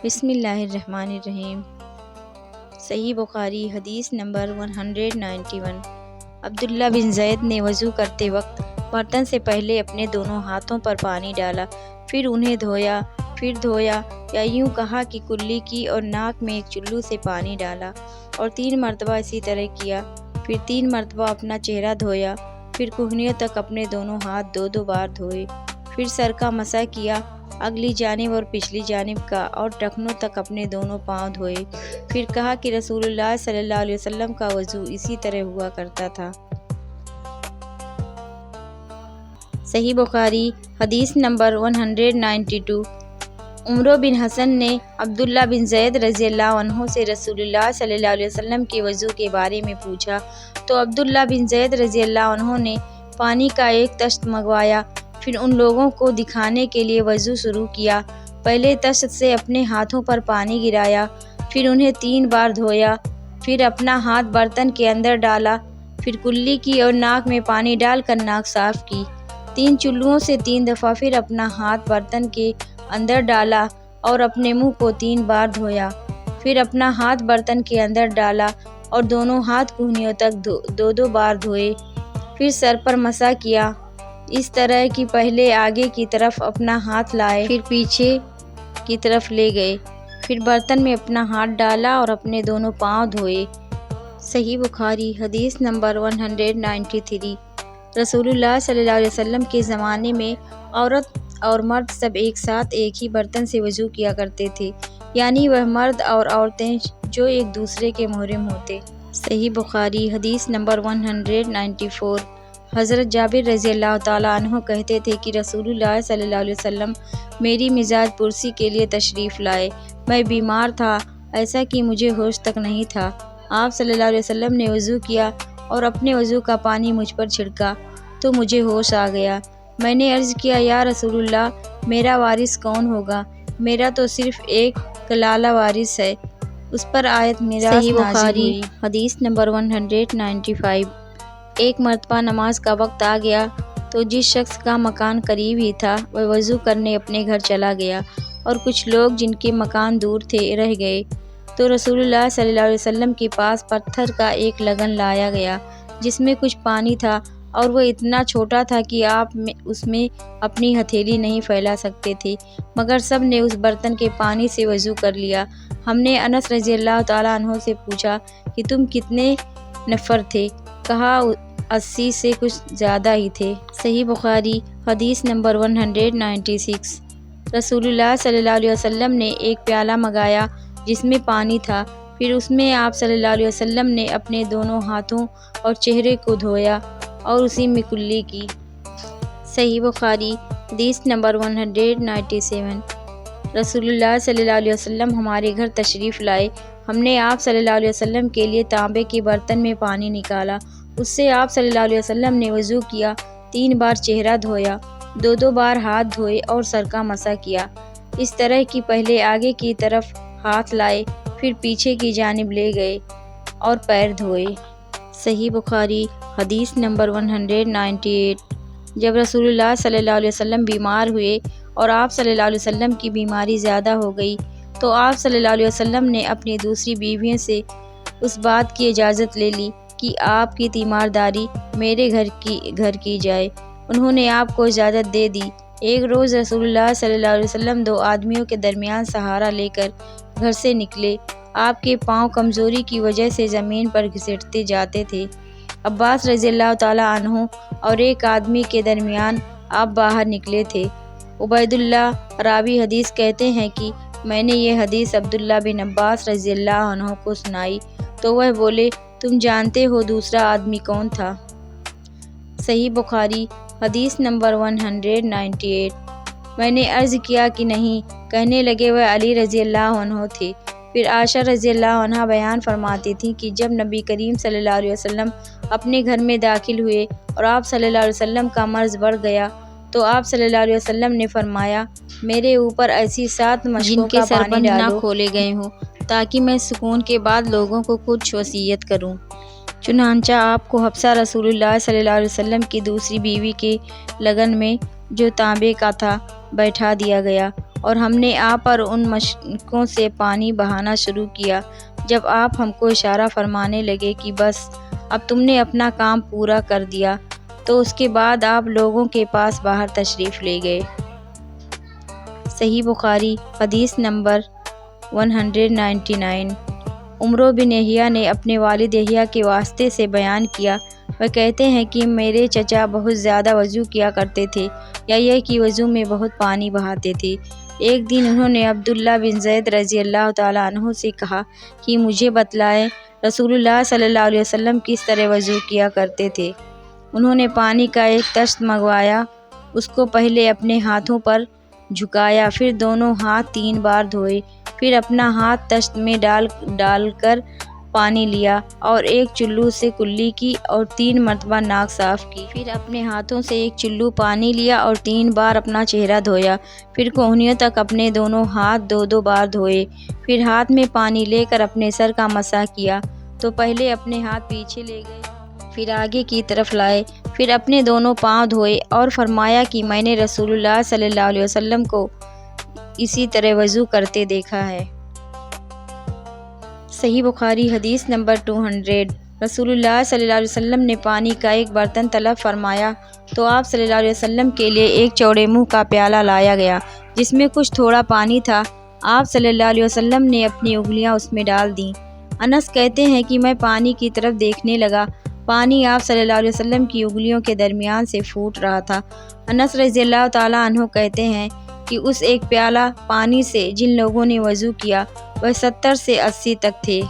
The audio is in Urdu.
بسم اللہ الرحمن الرحیم۔ صحیح بخاری حدیث نمبر 191۔ عبداللہ بن زید نے وضو کرتے وقت برتن سے پہلے اپنے دونوں ہاتھوں پر پانی ڈالا، پھر انہیں دھویا، پھر دھویا یا یوں کہا کہ کلی کی اور ناک میں ایک چلو سے پانی ڈالا اور 3 مرتبہ اسی طرح کیا، پھر 3 مرتبہ اپنا چہرہ دھویا، پھر کہنیوں تک اپنے دونوں ہاتھ 2 بار دھوئے، پھر سر کا مسح کیا، اگلی جانب اور پچھلی جانب کا، اور ٹخنوں تک اپنے دونوں پاؤں دھوئے، پھر کہا کہ رسول اللہ صلی اللہ علیہ وسلم کا وضو اسی طرح ہوا کرتا تھا۔ صحیح بخاری حدیث نمبر 192۔ عمرو بن حسن نے عبداللہ بن زید رضی اللہ عنہ سے رسول اللہ صلی اللہ علیہ وسلم کے وضو کے بارے میں پوچھا تو عبداللہ بن زید رضی اللہ عنہ نے پانی کا ایک طشت منگوایا، پھر ان لوگوں کو دکھانے کے لیے وضو شروع کیا۔ پہلے طشت سے اپنے ہاتھوں پر پانی گرایا، پھر انہیں 3 بار دھویا، پھر اپنا ہاتھ برتن کے اندر ڈالا، پھر کلی کی اور ناک میں پانی ڈال کر ناک صاف کی، 3 چلوؤں سے 3 دفعہ، پھر اپنا ہاتھ برتن کے اندر ڈالا اور اپنے منہ کو 3 بار دھویا، پھر اپنا ہاتھ برتن کے اندر ڈالا اور دونوں ہاتھ کہنیوں تک 2 بار دھوئے، پھر سر پر مسح کیا، اس طرح کہ پہلے آگے کی طرف اپنا ہاتھ لائے، پھر پیچھے کی طرف لے گئے، پھر برتن میں اپنا ہاتھ ڈالا اور اپنے دونوں پاؤں دھوئے۔ صحیح بخاری حدیث نمبر 193۔ رسول اللہ صلی اللہ علیہ وسلم کے زمانے میں عورت اور مرد سب ایک ساتھ ایک ہی برتن سے وضو کیا کرتے تھے، یعنی وہ مرد اور عورتیں جو ایک دوسرے کے محرم ہوتے۔ صحیح بخاری حدیث نمبر 194۔ حضرت جابر رضی اللہ تعالیٰ عنہ کہتے تھے کہ رسول اللہ صلی اللہ علیہ وسلم میری مزاج پرسی کے لیے تشریف لائے، میں بیمار تھا، ایسا کہ مجھے ہوش تک نہیں تھا۔ آپ صلی اللہ علیہ وسلم نے وضو کیا اور اپنے وضو کا پانی مجھ پر چھڑکا تو مجھے ہوش آ گیا۔ میں نے عرض کیا، یا رسول اللہ، میرا وارث کون ہوگا؟ میرا تو صرف ایک کلالہ وارث ہے۔ اس پر آیت میراث نازل ہوئی۔ صحیح بخاری حدیث نمبر 195۔ ایک مرتبہ نماز کا وقت آ گیا تو جس شخص کا مکان قریب ہی تھا وہ وضو کرنے اپنے گھر چلا گیا اور کچھ لوگ جن کے مکان دور تھے رہ گئے، تو رسول اللہ صلی اللہ علیہ وسلم کے پاس پتھر کا ایک لگن لایا گیا جس میں کچھ پانی تھا اور وہ اتنا چھوٹا تھا کہ آپ اس میں اپنی ہتھیلی نہیں پھیلا سکتے تھے، مگر سب نے اس برتن کے پانی سے وضو کر لیا۔ ہم نے انس رضی اللہ تعالیٰ عنہ سے پوچھا کہ تم کتنے نفر تھے؟ کہا 80 سے کچھ زیادہ ہی تھے۔ صحیح بخاری حدیث نمبر 196۔ رسول اللہ صلی اللہ علیہ وسلم نے ایک پیالہ منگایا جس میں پانی تھا، پھر اس میں آپ صلی اللہ علیہ وسلم نے اپنے دونوں ہاتھوں اور چہرے کو دھویا اور اسی میں کلی کی۔ صحیح بخاری حدیث نمبر 197۔ رسول اللہ صلی اللہ علیہ وسلم ہمارے گھر تشریف لائے، ہم نے آپ صلی اللہ علیہ وسلم کے لیے تانبے کے برتن میں پانی نکالا، اس سے آپ صلی اللہ علیہ وسلم نے وضو کیا، 3 بار چہرہ دھویا، 2 بار ہاتھ دھوئے اور سر کا مسح کیا، اس طرح کہ پہلے آگے کی طرف ہاتھ لائے، پھر پیچھے کی جانب لے گئے اور پیر دھوئے۔ صحیح بخاری حدیث نمبر 198۔ جب رسول اللہ صلی اللہ علیہ وسلم بیمار ہوئے اور آپ صلی اللہ علیہ وسلم کی بیماری زیادہ ہو گئی تو آپ صلی اللہ علیہ وسلم نے اپنی دوسری بیویوں سے اس بات کی اجازت لے لی کہ آپ کی تیمارداری میرے گھر کی جائے۔ انہوں نے آپ کو اجازت دے دی۔ ایک روز رسول اللہ صلی اللہ علیہ وسلم 2 آدمیوں کے درمیان سہارا لے کر گھر سے نکلے۔ آپ کے پاؤں کمزوری کی وجہ سے زمین پر گھسیٹتے جاتے تھے۔ عباس رضی اللہ تعالیٰ عنہ اور ایک آدمی کے درمیان آپ باہر نکلے تھے۔ عبید اللہ راوی حدیث کہتے ہیں کہ میں نے یہ حدیث عبداللہ بن عباس رضی اللہ عنہ کو سنائی تو وہ بولے، تم جانتے ہو دوسرا آدمی کون تھا؟ صحیح بخاری حدیث نمبر 198۔ میں نے عرض کیا کہ نہیں، کہنے لگے وہ علی رضی اللہ عنہ تھے۔ پھر عائشہ رضی اللہ عنہ بیان فرماتی تھیں کہ جب نبی کریم صلی اللہ علیہ وسلم اپنے گھر میں داخل ہوئے اور آپ صلی اللہ علیہ وسلم کا مرض بڑھ گیا تو آپ صلی اللہ علیہ وسلم نے فرمایا، میرے اوپر ایسی 7 مشکوں کا پانی ڈالو نہ کھولے گئے ہوں تاکہ میں سکون کے بعد لوگوں کو کچھ وصیت کروں۔ چنانچہ آپ کو حفصہ رسول اللہ صلی اللہ علیہ وسلم کی دوسری بیوی کے لگن میں جو تانبے کا تھا بیٹھا دیا گیا، اور ہم نے آپ پر ان مشقوں سے پانی بہانا شروع کیا جب آپ ہم کو اشارہ فرمانے لگے کہ بس اب تم نے اپنا کام پورا کر دیا، تو اس کے بعد آپ لوگوں کے پاس باہر تشریف لے گئے۔ صحیح بخاری حدیث نمبر 199۔ عمرو بن یحییٰ نے اپنے والد یحییٰ کے واسطے سے بیان کیا، وہ کہتے ہیں کہ میرے چچا بہت زیادہ وضو کیا کرتے تھے، یا یہ کہ وضو میں بہت پانی بہاتے تھے۔ ایک دن انہوں نے عبداللہ بن زید رضی اللہ تعالیٰ عنہ سے کہا کہ مجھے بتلائیں رسول اللہ صلی اللہ علیہ وسلم کس طرح وضو کیا کرتے تھے۔ انہوں نے پانی کا ایک طشت منگوایا، اس کو پہلے اپنے ہاتھوں پر جھکایا، پھر دونوں ہاتھ 3 بار دھوئے، پھر اپنا ہاتھ طشت میں ڈال کر پانی لیا اور ایک چلو سے کلی کی اور 3 مرتبہ ناک صاف کی، پھر اپنے ہاتھوں سے ایک چلو پانی لیا اور 3 بار اپنا چہرہ دھویا، پھر کہنیوں تک اپنے دونوں ہاتھ 2 بار دھوئے، پھر ہاتھ میں پانی لے کر اپنے سر کا مسح کیا، تو پہلے اپنے ہاتھ پیچھے لے گئے، پھر آگے کی طرف لائے، پھر اپنے دونوں پاؤں دھوئے اور فرمایا کہ میں نے رسول اللہ صلی اللہ علیہ وسلم کو اسی طرح وضو کرتے دیکھا ہے۔ صحیح بخاری حدیث نمبر 200۔ رسول اللہ صلی اللہ علیہ وسلم نے پانی کا ایک برتن طلب فرمایا تو آپ صلی اللہ علیہ وسلم کے لیے ایک چوڑے منہ کا پیالہ لایا گیا جس میں کچھ تھوڑا پانی تھا۔ آپ صلی اللہ علیہ وسلم نے اپنی انگلیاں اس میں ڈال دیں۔ انس کہتے ہیں کہ میں پانی کی طرف دیکھنے لگا، پانی آپ صلی اللہ علیہ وسلم کی انگلیوں کے درمیان سے پھوٹ رہا تھا۔ انس رضی اللہ تعالیٰ عنہ کہتے ہیں کہ اس ایک پیالہ پانی سے جن لوگوں نے وضو کیا وہ 70 سے 80 تک تھے۔